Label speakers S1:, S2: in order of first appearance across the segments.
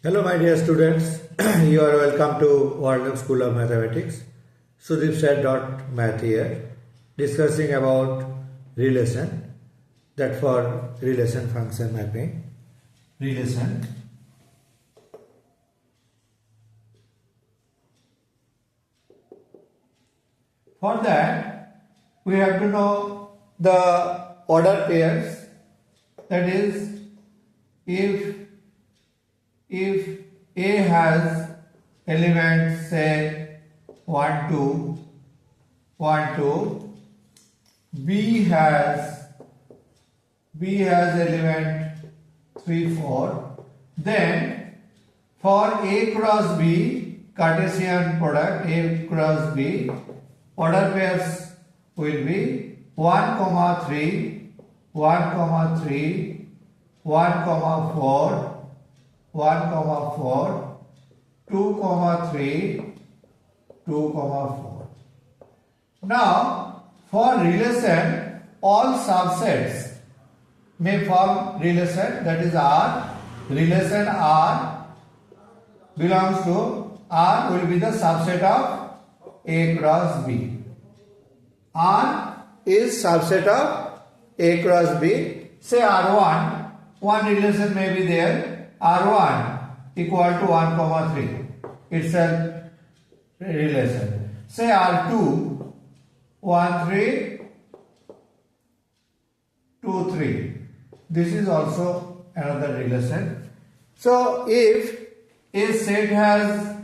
S1: Hello my dear students, you are welcome to Warden School of Mathematics, sudipsir.math here, discussing about relation, that for relation function mapping, relation. For that, we have to know the order pairs, that is, if A has elements say 1, 2, 1, 2, B has element 3, 4, then for A cross B, Cartesian product A cross B, order pairs will be 1, 3, 1, 3, 1, 4, 1, 4, 2, 3, 2, 4. Now, for relation, all subsets may form relation, that is R. Relation R belongs to, R will be the subset of A cross B. R is subset of A cross B. Say R1, one relation may be there. R1 equal to 1, 3. It's a relation. Say R2, 1, 3, 2, 3. This is also another relation. So if a set has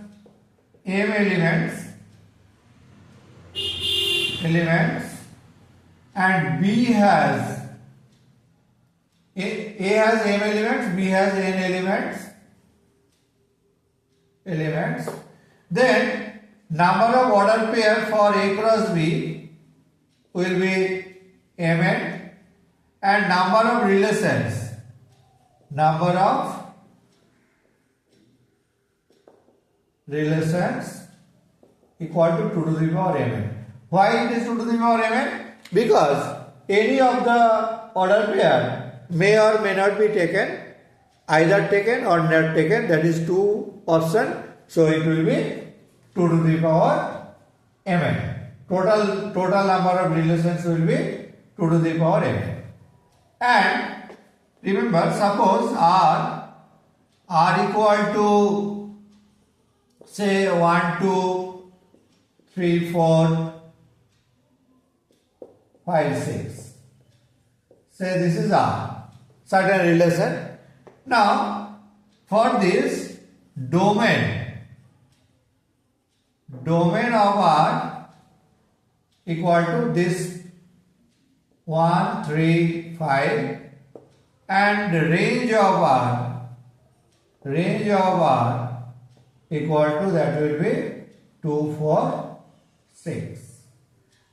S1: m elements and B has A has m elements, B has n elements, then number of order pair for A cross B will be mn, and number of relations equal to 2 to the power mn. Why it is 2 to the power mn? Because any of the order pair may or may not be taken, either taken or not taken, that is two option, so it will be 2 to the power mn. Total number of relations will be 2 to the power mn. And remember, suppose R equal to say 1, 2, 3, 4, 5, 6. Say this is R. Certain relation. Now, for this domain of R equal to this 1, 3, 5, and the range of R equal to, that will be 2, 4, 6.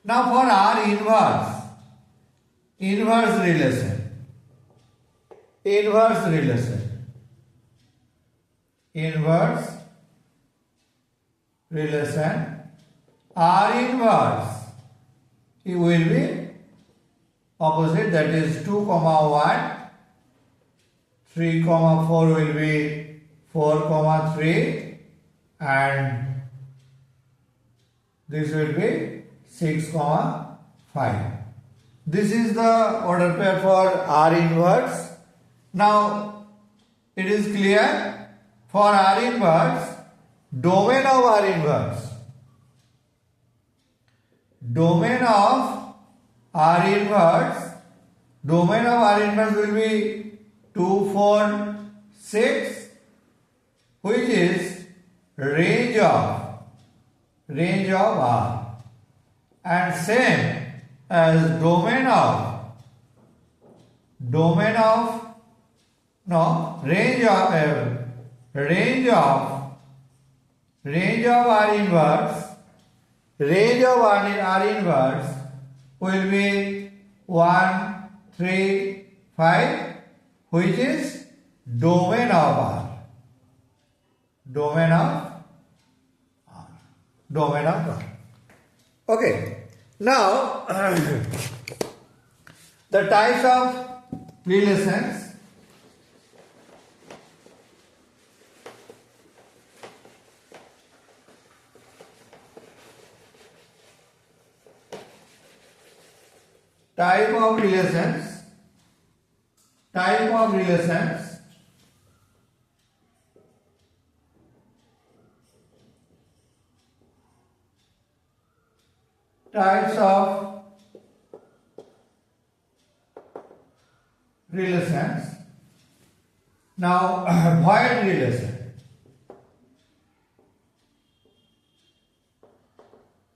S1: Now for R inverse relation, R inverse, it will be opposite, that is 2, 1, 3, 4 will be 4, 3, and this will be 6, 5. This is the order pair for R inverse. Now, it is clear, for R inverse, domain of R inverse will be 2, 4, 6, which is range of R, and same as range of R inverse will be 1, 3, 5, which is domain of R. Okay. Now, the types of relations. type of relations, type of relations types of relations. Now void relation.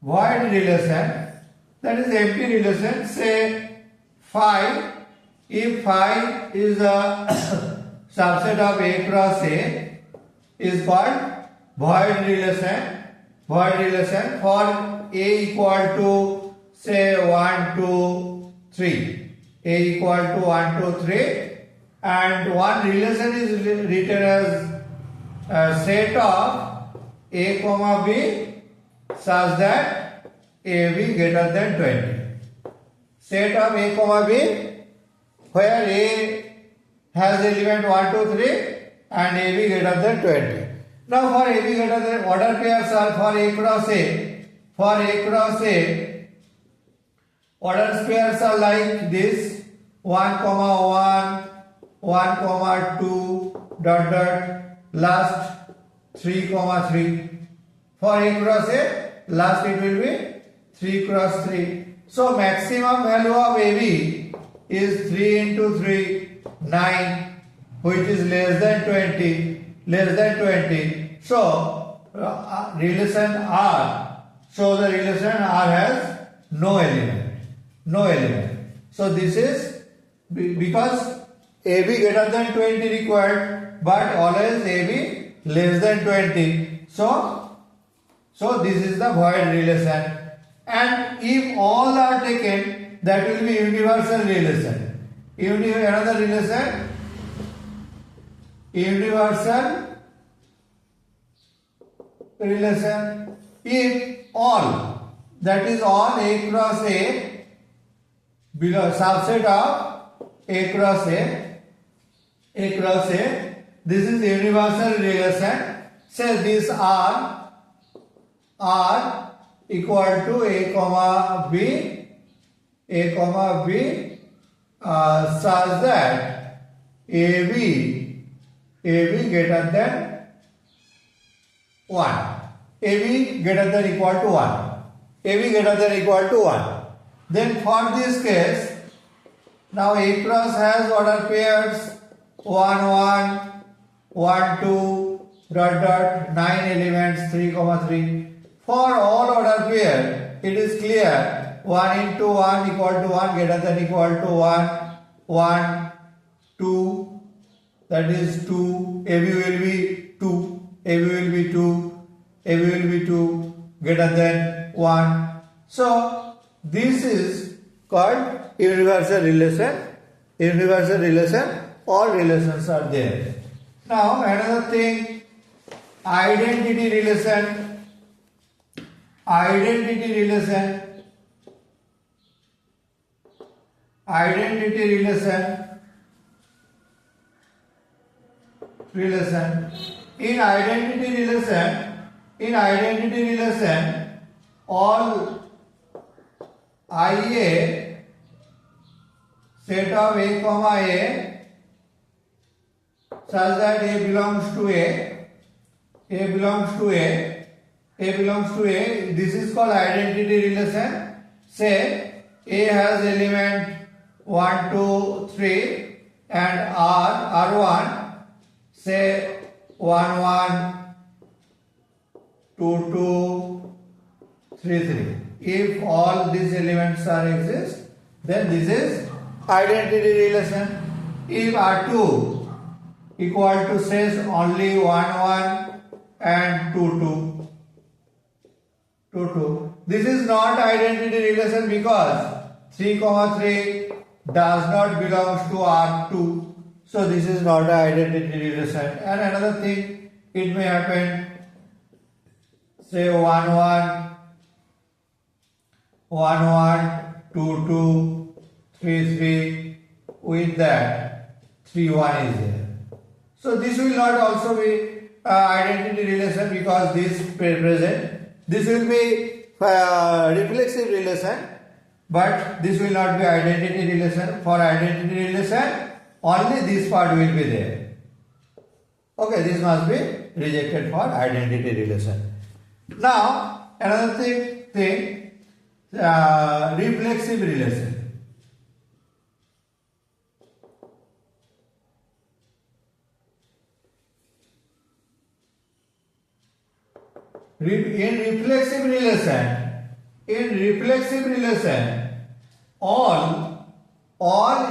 S1: Void relation, that is empty relation. Say phi, if phi is a subset of A cross A, is called void relation. Void relation for A equal to say 1, 2, 3. A equal to 1, 2, 3, and one relation is written as a set of A comma B such that AB greater than 20. Set of A comma B where A has element 1, 2, 3 and AB greater than 20. Now for AB greater than, order pairs are for A cross A. For A cross A, order pairs are like this: 1, 1, 1, 2, dot dot, last 3, 3. For A cross A, last it will be 3 cross 3. So maximum value of AB is 3 into 3, 9, which is less than 20. Less than 20. So relation R. So the relation R has no element. No element. So this is because AB greater than 20 required, but always AB less than 20. So this is the void relation. And if all are taken, that will be universal relation. Another relation, universal relation. If all, that is all A cross A, below subset of A cross A, this is universal relation. Say this R equal to A comma B, such that AB greater than 1. AB greater than equal to 1. AB greater than equal to 1. Then for this case, now A cross has order pairs 1, 1, 1, 2, dot dot, 9 elements, 3, 3. For all order pair, it is clear 1 into 1 equal to 1 greater than equal to 1, 1, 2, that is 2, AB will be 2, AB will be 2, AB will be 2 greater than 1. So this is called universal relation. Universal relation, all relations are there. Now another thing, identity relation. Identity relation. Identity relation. In identity relation, all IA, set of A comma A, such that A belongs to A, this is called identity relation. Say A has element 1, 2, 3 and R1, say 1, 1, 2, 2, 3, 3. If all these elements are exist, then this is identity relation. If R2 equal to says only 1, 1 and 2, 2. This is not identity relation because 3, 3 does not belong to R2. So this is not identity relation. And another thing, it may happen, say 1, 1, 2, 2, 3, 3, with that 3, 1 is there. So this will not also be identity relation because this present. This will be reflexive relation but this will not be identity relation. For identity relation, only this part will be there. Okay, this must be rejected for identity relation. Now, another thing, reflexive relation. In reflexive relation, all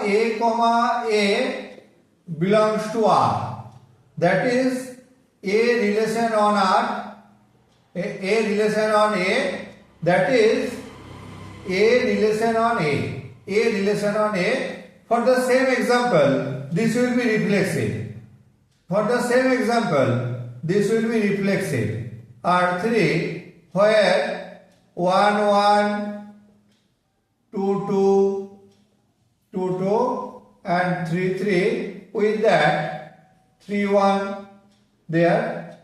S1: A comma A belongs to R. That is A relation on R, A relation on A, that is A relation on A relation on A. For the same example, this will be reflexive. For the same example, this will be reflexive. R3 where 1 1 2 2 2 2 and 3 3, with that 3 1 there.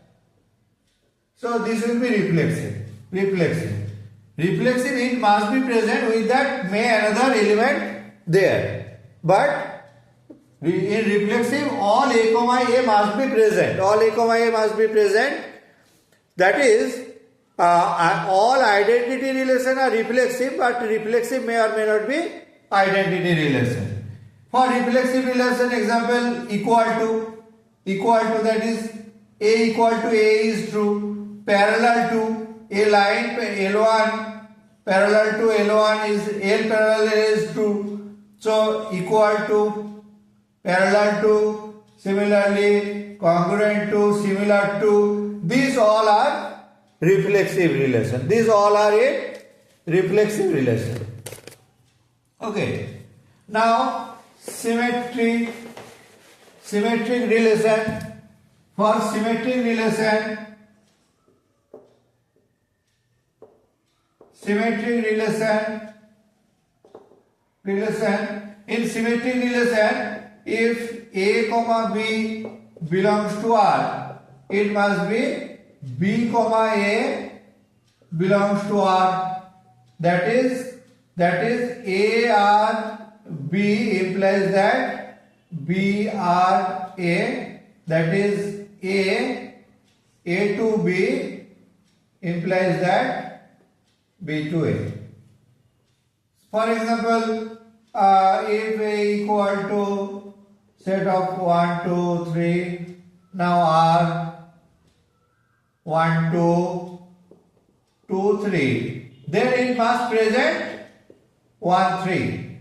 S1: So this will be reflexive. Reflexive, it must be present with that may another element there. But in reflexive, all A comma A must be present. All A comma A must be present. That is, all identity relation are reflexive, but reflexive may or may not be identity relation. For reflexive relation, example, equal to, that is A equal to A is true, parallel to a line L1 parallel to L1 is L parallel is true. So equal to, parallel to, similarly congruent to, similar to, these all are reflexive relation. These all are a reflexive relation. Okay. Now symmetric relation. For symmetric relation, in symmetric relation, if A comma B belongs to R, it must be B comma A belongs to R. That is A R B implies that B R A. That is A to B implies that B to A. For example, if A equal to set of 1, 2, 3, now R 1, 2, 2, 3, then it must present 1, 3.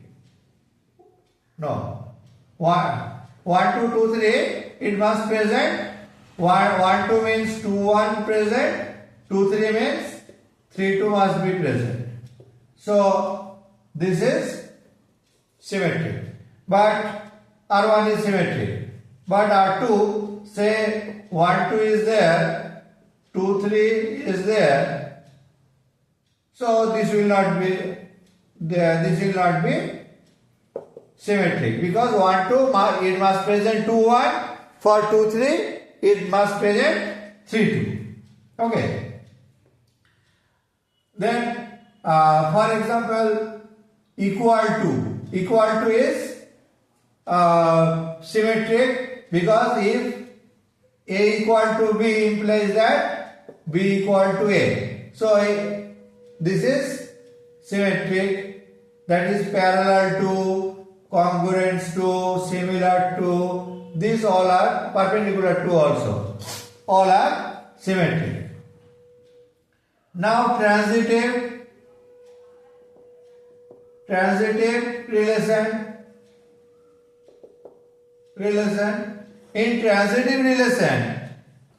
S1: No, 1, 2, 2, 3, it must present 1, 2 means 2, 1 present, 2, 3 means 3, 2 must be present. So this is symmetric, but R1 is symmetric, but R2, say 1, 2 is there, 2, 3 is there, so this will not be there, this will not be symmetric, because 1, 2 it must present 2, 1, for 2, 3 it must present 3, 2. Okay. Then for example, equal to is symmetric, because if A equal to B implies that B equal to A. So this is symmetric, that is parallel to, congruent to, similar to, these all are perpendicular to also. All are symmetric. Now transitive relation. In transitive relation,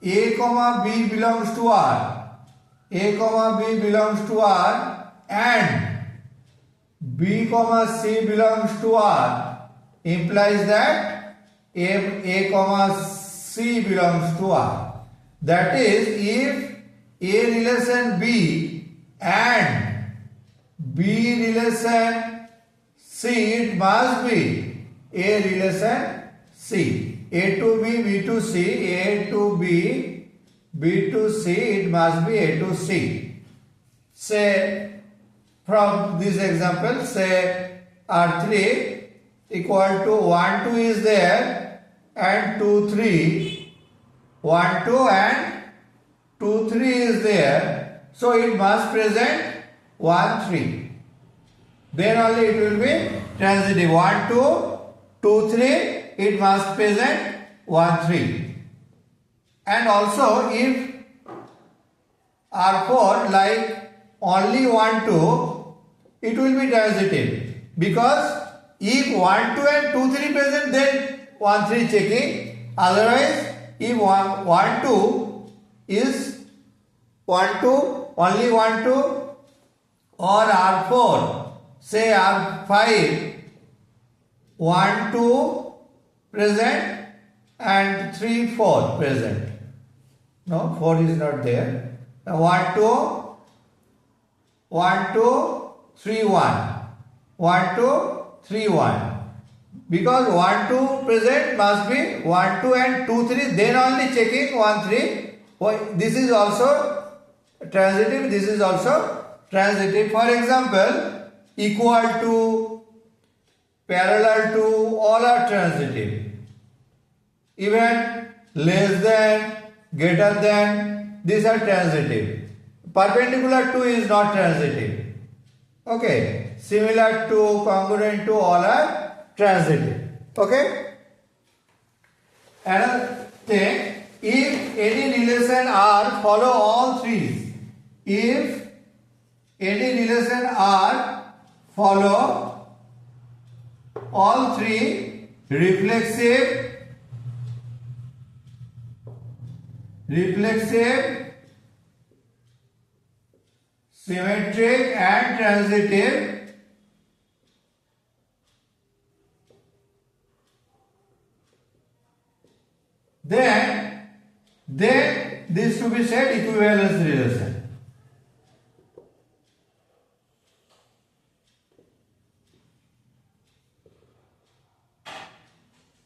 S1: A comma B belongs to R. A comma B belongs to R and B comma C belongs to R implies that A comma C belongs to R. That is, if A relation B and B relation C, it must be A relation C. A to B, B to C, A to B, B to C, it must be A to C. Say, from this example, say R3 equal to 1, 2 is there and 2, 3, 1, 2 and 2, 3 is there. So it must present 1, 3. Then only it will be transitive. 1, 2, 2, 3, it must present 1, 3. And also if R4 like only 1, 2, it will be transitive. Because if 1, 2 and 2, 3 present, then 1, 3 checking. Otherwise, if 1, 2 is 1, 2, only 1, 2 or R4, say R5, 1, 2 present and 3, 4 present. No, 4 is not there. 1, 2, 1, 2, 3, 1. 1, 2, 3, 1. Because 1, 2 present must be 1, 2 and 2, 3. Then only checking 1, 3. This is also transitive. This is also transitive. For example, equal to, parallel to, all are transitive. Even less than, greater than, these are transitive. Perpendicular to is not transitive. Okay. Similar to, congruent to, all are transitive. Okay. Another thing, if any relation R follow all threes, if any relation R follow all three, reflexive, symmetric and transitive, then this to be said equivalence relation.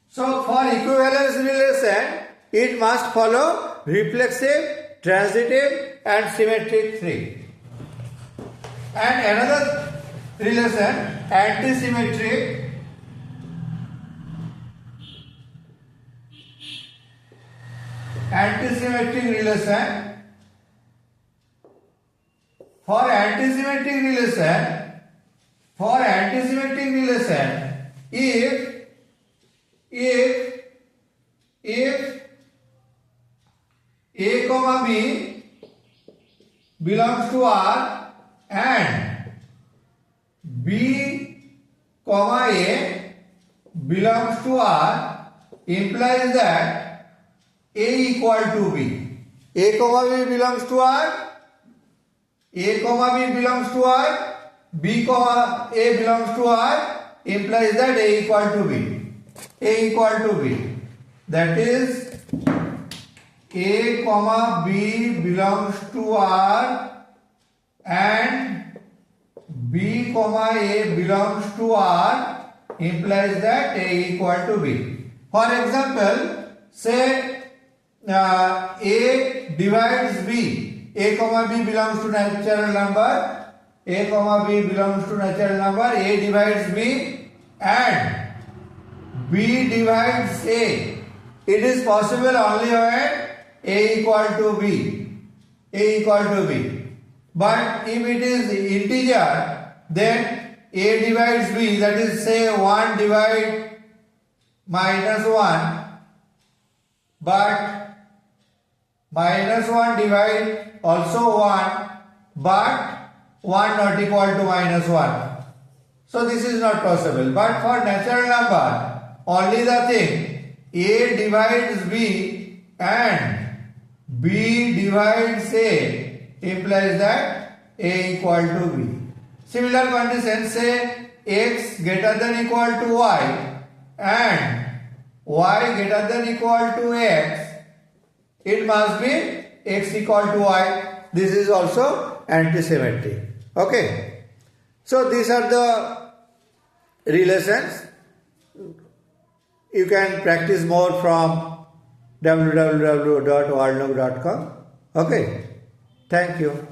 S1: So for equivalence relation, it must follow reflexive, transitive and symmetric three. And another relation, antisymmetric, relation. For antisymmetric relation, if A comma B belongs to R and B comma A belongs to R, implies that A equal to B. A comma B belongs to R, A comma B belongs to R, B comma A belongs to R, implies that A equal to B. A equal to B. That is, A comma B belongs to R and B comma A belongs to R, implies that A equal to B. For example, say A divides B. A comma B belongs to natural number. A comma B belongs to natural number. A divides B and B divides A. It is possible only when A equal to B. A equal to B. But if it is integer, then A divides B, that is say 1 divide minus 1, but minus 1 divide also 1, but 1 not equal to minus 1. So this is not possible. But for natural number, only the thing A divides B and B divides A implies that A equal to B. Similar condition, say X greater than equal to Y and Y greater than equal to X, it must be X equal to Y. This is also antisymmetric. Okay. So these are the relations. You can practice more from www.worldlook.com. Okay. Thank you.